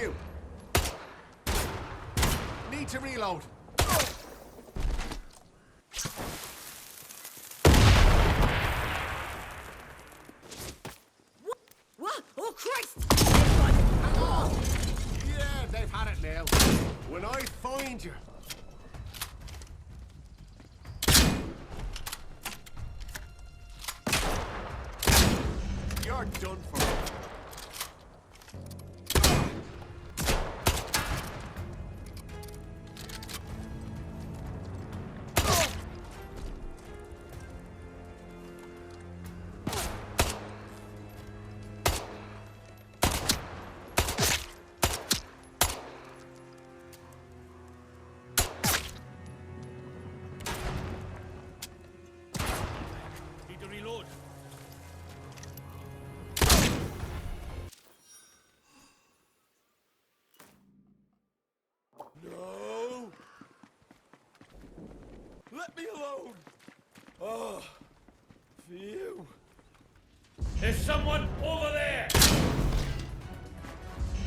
you. Need to reload. What? Oh, Christ! Oh, yeah, they've had it now. When I find you. You're done for. Need to reload. No! Let me alone! Oh, phew. There's someone over there!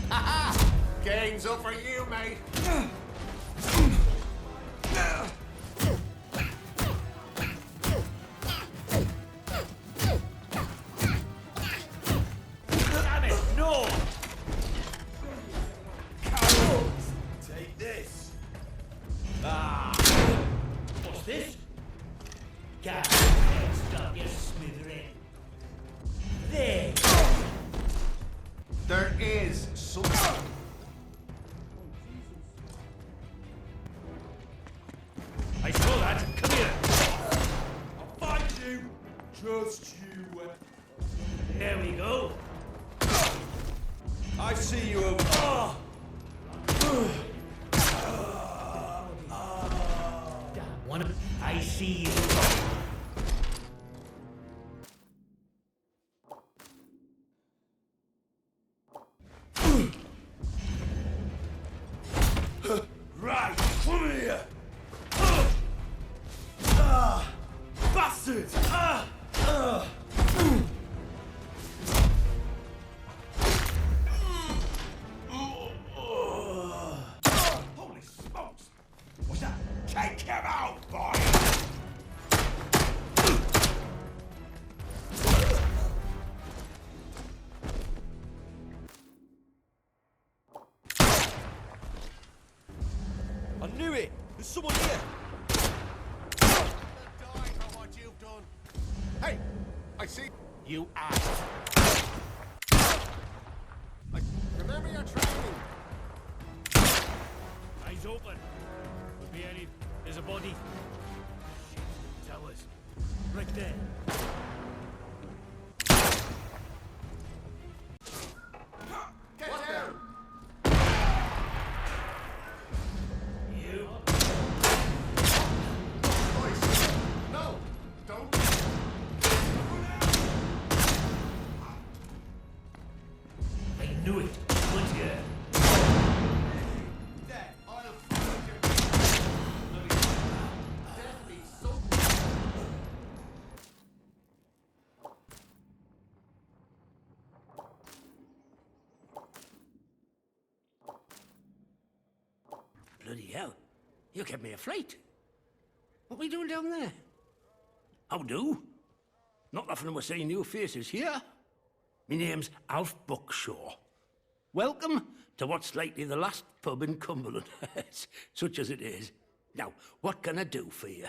Ha! Game's up for you, mate. Damn it, no! Cowards! Take this! Ah! What's this? God, stop your smithering. There! There is something. I saw that. Come here. I'll find you! Just you. There we go. I see you over. Oh. One of I see you. Right, come here! Bastard! Holy smokes! What's that? Take him out, boy! I knew it! There's someone here! Die for what you've done. Hey, I see you asked. Remember your training. Eyes open. Could be any. There's a body. Shit. Towers. Right there. Get down. You. Boys. No, don't. I knew it. What's here? Death, I'll find you. Death be so. Bloody hell. You kept me a flight. What are we doing down there? How do? Not often we're seeing new faces here. My name's Alf Buckshaw. Welcome to what's likely the last pub in Cumberland, such as it is. Now, what can I do for you?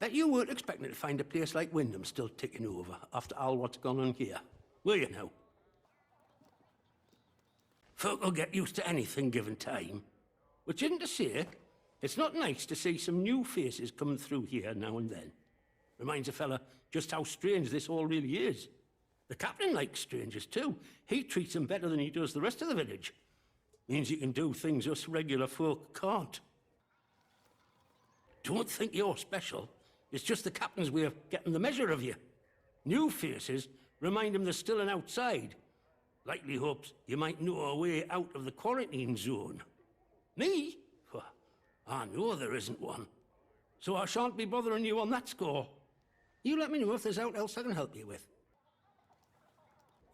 Bet you weren't expecting to find a place like Wyndham still ticking over after all what's gone on here, were you now? Folk will get used to anything given time. Which isn't to say, it's not nice to see some new faces coming through here now and then. Reminds a fella just how strange this all really is. The captain likes strangers too. He treats them better than he does the rest of the village. Means he can do things us regular folk can't. Don't think you're special. It's just the captain's way of getting the measure of you. New faces remind him there's still an outside. Likely hopes you might know a way out of the quarantine zone. Me? Well, I know there isn't one. So I shan't be bothering you on that score. You let me know if there's aught else I can help you with.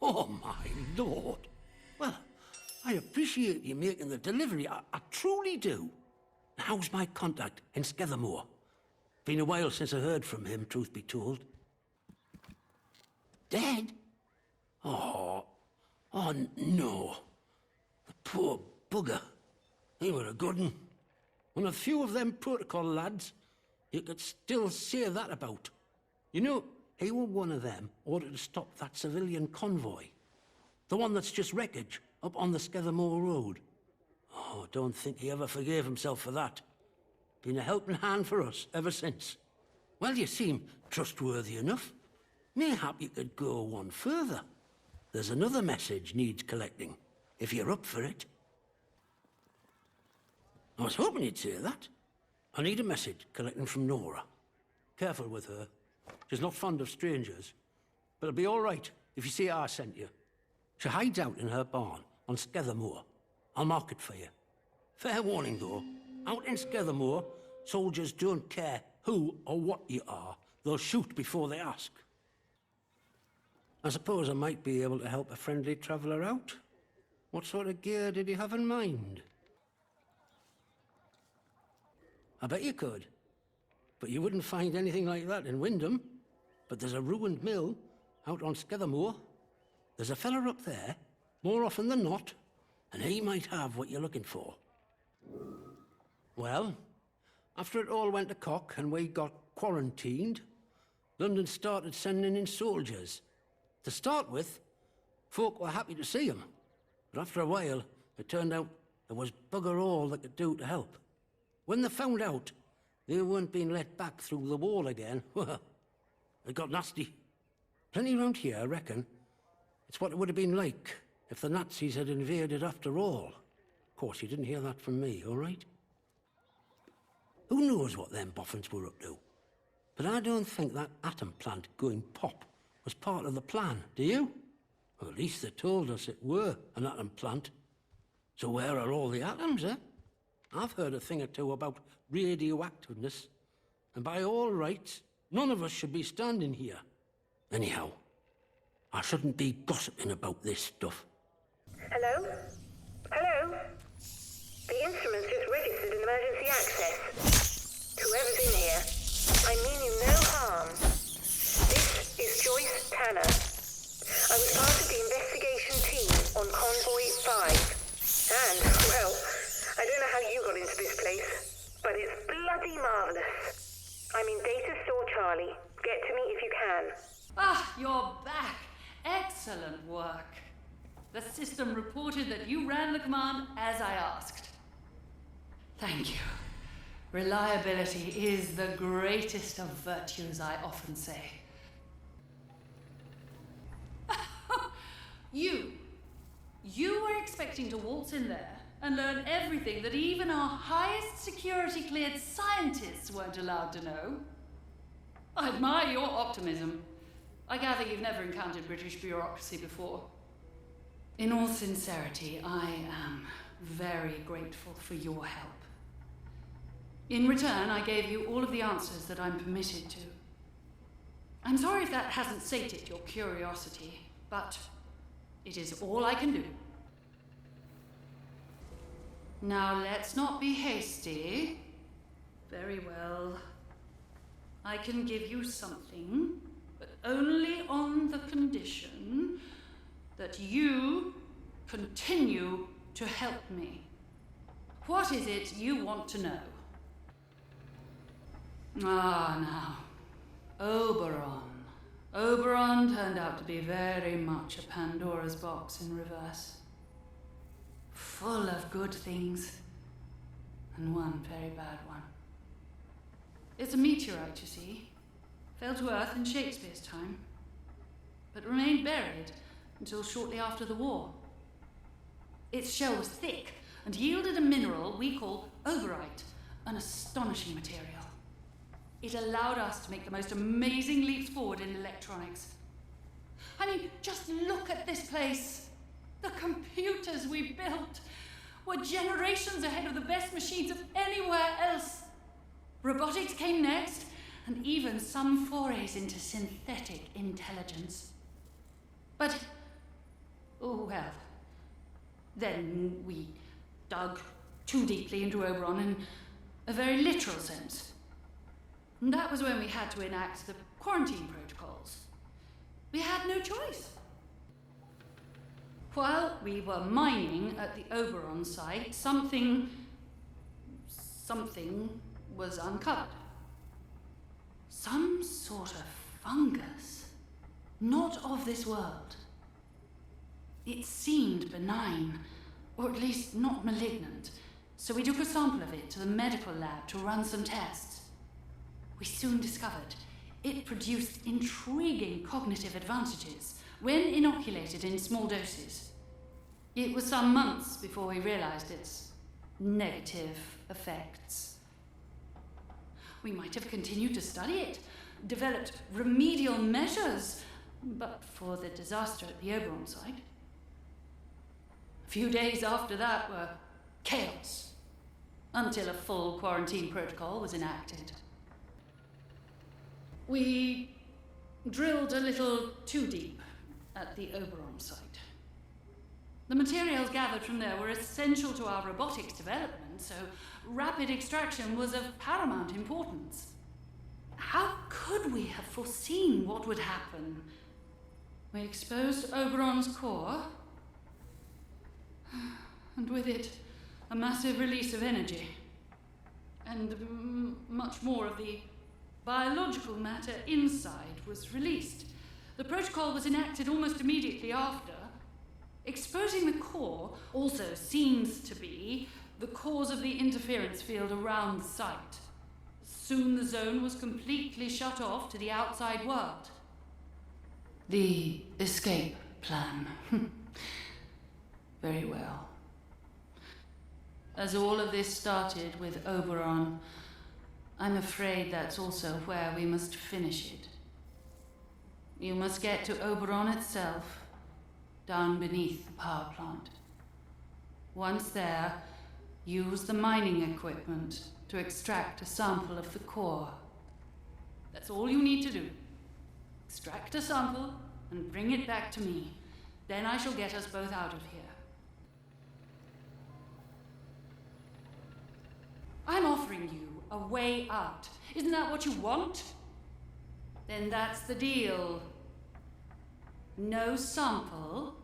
Oh, my lord. Well, I appreciate you making the delivery. I truly do. How's my contact in Skethermore? Been a while since I heard from him, truth be told. Dead? Oh no. The poor bugger. He were a good 'un. One of few of them protocol lads you could still say that about. You know, he were one of them ordered to stop that civilian convoy. The one that's just wreckage up on the Skethermore Road. Oh, don't think he ever forgave himself for that. Been a helping hand for us ever since. Well, you seem trustworthy enough. Mayhap you could go one further. There's another message needs collecting, if you're up for it. I was hoping you'd say that. I need a message collecting from Nora. Careful with her. She's not fond of strangers. But it'll be all right if you say I sent you. She hides out in her barn on Skethermore. I'll mark it for you. Fair warning, though. Out in Skethermore, soldiers don't care who or what you are. They'll shoot before they ask. I suppose I might be able to help a friendly traveller out. What sort of gear did you have in mind? I bet you could. But you wouldn't find anything like that in Wyndham. But there's a ruined mill out on Skethermore. There's a fella up there, more often than not, and he might have what you're looking for. Well, after it all went to cock and we got quarantined, London started sending in soldiers. To start with, folk were happy to see 'em. But after a while, it turned out there was bugger all they could do to help. When they found out they weren't being let back through the wall again, well, it got nasty. Plenty round here, I reckon. It's what it would have been like if the Nazis had invaded after all. Of course, you didn't hear that from me, all right? Who knows what them boffins were up to? But I don't think that atom plant going pop was part of the plan, do you? Well, at least they told us it were an atom plant. So where are all the atoms, eh? I've heard a thing or two about radioactiveness, and by all rights, none of us should be standing here. Anyhow, I shouldn't be gossiping about this stuff. Hello? Hello? The instrument's just registered an emergency access. Whoever's in here, I mean you no harm. This is Joyce Tanner. I was part of the investigation team on Convoy 5. And, well, I don't know how you got into this place, but it's bloody marvellous. I'm in Data Store Charlie. Get to me if you can. Ah, you're back. Excellent work. The system reported that you ran the command as I asked. Thank you. Reliability is the greatest of virtues, I often say. You were expecting to waltz in there and learn everything that even our highest security-cleared scientists weren't allowed to know. I admire your optimism. I gather you've never encountered British bureaucracy before. In all sincerity, I am very grateful for your help. In return, I gave you all of the answers that I'm permitted to. I'm sorry if that hasn't sated your curiosity, but it is all I can do. Now, let's not be hasty. Very well. I can give you something, but only on the condition that you continue to help me. What is it you want to know? Ah, now. Oberon. Oberon turned out to be very much a Pandora's box in reverse. Full of good things, and one very bad one. It's a meteorite, you see. Fell to Earth in Shakespeare's time, but remained buried until shortly after the war. Its shell was thick and yielded a mineral we call oberite, an astonishing material. It allowed us to make the most amazing leaps forward in electronics. I mean, just look at this place. The computers we built were generations ahead of the best machines of anywhere else. Robotics came next, and even some forays into synthetic intelligence. But, oh well, Then we dug too deeply into Oberon in a very literal sense. And that was when we had to enact the quarantine protocols. We had no choice. While we were mining at the Oberon site, something was uncovered. Some sort of fungus, not of this world. It seemed benign, or at least not malignant, so we took a sample of it to the medical lab to run some tests. We soon discovered it produced intriguing cognitive advantages when inoculated in small doses. It was some months before we realized its negative effects. We might have continued to study it, developed remedial measures, but for the disaster at the Oberon site. A few days after that were chaos, until a full quarantine protocol was enacted. We drilled a little too deep at the Oberon site. The materials gathered from there were essential to our robotics development, so rapid extraction was of paramount importance. How could we have foreseen what would happen? We exposed Oberon's core, and with it, a massive release of energy, and much more of the biological matter inside was released. The protocol was enacted almost immediately after. Exposing the core also seems to be the cause of the interference field around the site. Soon the zone was completely shut off to the outside world. The escape plan. Very well. As all of this started with Oberon, I'm afraid that's also where we must finish it. You must get to Oberon itself, down beneath the power plant. Once there, use the mining equipment to extract a sample of the core. That's all you need to do. Extract a sample and bring it back to me. Then I shall get us both out of here. I'm offering you a way out. Isn't that what you want? Then that's the deal. No sample,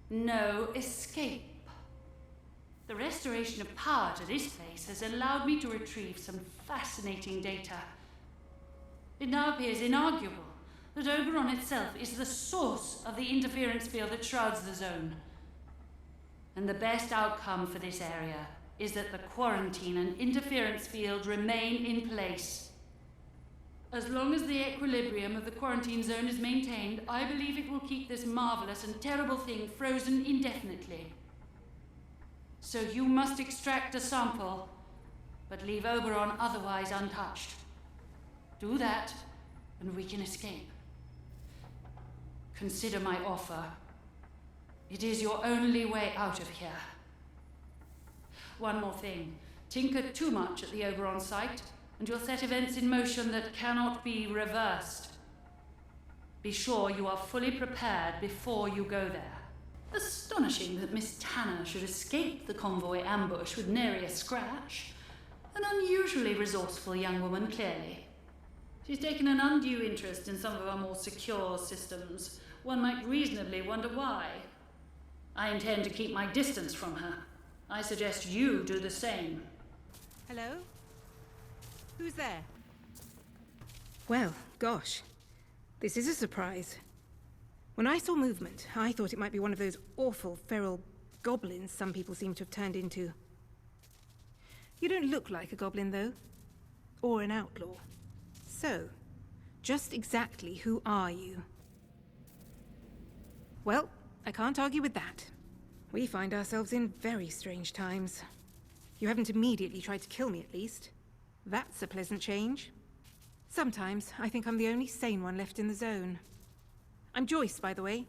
no escape. The restoration of power to this place has allowed me to retrieve some fascinating data. It now appears inarguable that Oberon itself is the source of the interference field that shrouds the zone. And the best outcome for this area is that the quarantine and interference field remain in place. As long as the equilibrium of the quarantine zone is maintained, I believe it will keep this marvelous and terrible thing frozen indefinitely. So you must extract a sample, but leave Oberon otherwise untouched. Do that, and we can escape. Consider my offer. It is your only way out of here. One more thing. Tinker too much at the Oberon site, and you'll set events in motion that cannot be reversed. Be sure you are fully prepared before you go there. Astonishing that Miss Tanner should escape the convoy ambush with nary a scratch. An unusually resourceful young woman, clearly. She's taken an undue interest in some of our more secure systems. One might reasonably wonder why. I intend to keep my distance from her. I suggest you do the same. Hello? Who's there? Well, gosh. This is a surprise. When I saw movement, I thought it might be one of those awful feral goblins some people seem to have turned into. You don't look like a goblin, though. Or an outlaw. So, just exactly who are you? Well, I can't argue with that. We find ourselves in very strange times. You haven't immediately tried to kill me, at least. That's a pleasant change. Sometimes I think I'm the only sane one left in the zone. I'm Joyce, by the way.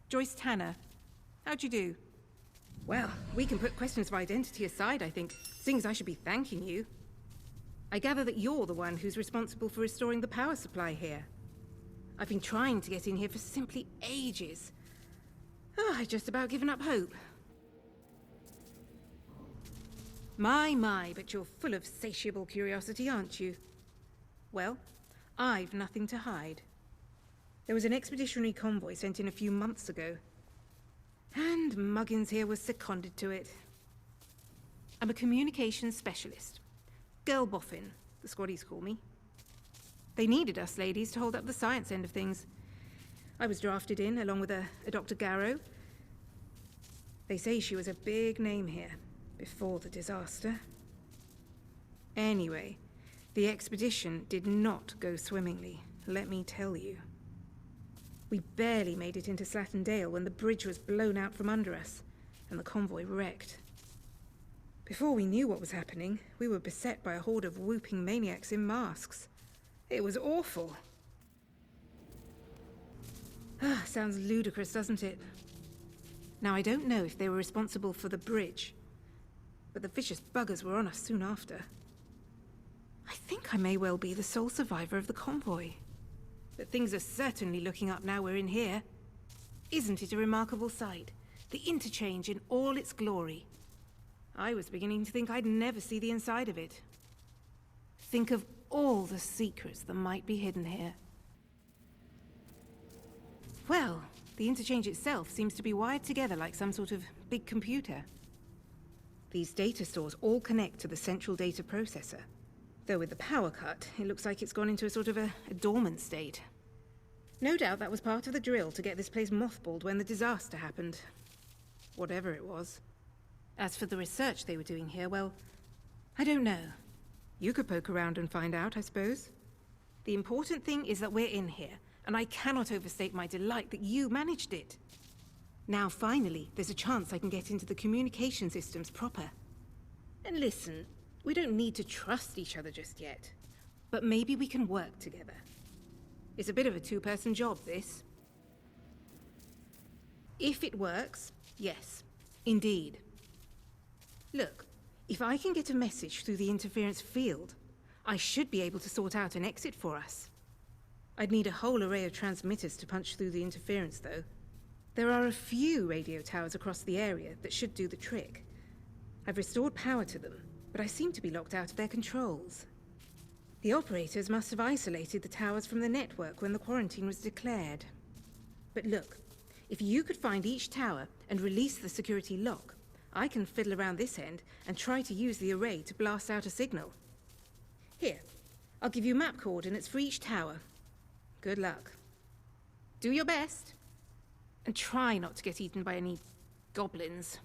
Joyce Tanner. How'd you do? Well, we can put questions of identity aside, I think. Things I should be thanking you. I gather that you're the one who's responsible for restoring the power supply here. I've been trying to get in here for simply ages. Oh, I've just about given up hope. My, but you're full of satiable curiosity, aren't you? Well, I've nothing to hide. There was an expeditionary convoy sent in a few months ago. And Muggins here was seconded to it. I'm a communications specialist. Girl Boffin, the squaddies call me. They needed us ladies to hold up the science end of things. I was drafted in, along with a Dr. Garrow. They say she was a big name here, before the disaster. Anyway, the expedition did not go swimmingly, let me tell you. We barely made it into Slattendale when the bridge was blown out from under us, and the convoy wrecked. Before we knew what was happening, we were beset by a horde of whooping maniacs in masks. It was awful. Sounds ludicrous, doesn't it? Now, I don't know if they were responsible for the bridge, but the vicious buggers were on us soon after. I think I may well be the sole survivor of the convoy. But things are certainly looking up now we're in here. Isn't it a remarkable sight? The interchange in all its glory. I was beginning to think I'd never see the inside of it. Think of all the secrets that might be hidden here. Well, the interchange itself seems to be wired together like some sort of big computer. These data stores all connect to the central data processor. Though with the power cut, it looks like it's gone into a sort of a dormant state. No doubt that was part of the drill to get this place mothballed when the disaster happened. Whatever it was. As for the research they were doing here, well, I don't know. You could poke around and find out, I suppose. The important thing is that we're in here, and I cannot overstate my delight that you managed it. Now, finally, there's a chance I can get into the communication systems proper. And listen, we don't need to trust each other just yet. But maybe we can work together. It's a bit of a two-person job, this. If it works, yes, indeed. Look, if I can get a message through the interference field, I should be able to sort out an exit for us. I'd need a whole array of transmitters to punch through the interference, though. There are a few radio towers across the area that should do the trick. I've restored power to them, but I seem to be locked out of their controls. The operators must have isolated the towers from the network when the quarantine was declared. But look, if you could find each tower and release the security lock, I can fiddle around this end and try to use the array to blast out a signal. Here, I'll give you map coordinates for each tower. Good luck. Do your best. And try not to get eaten by any goblins.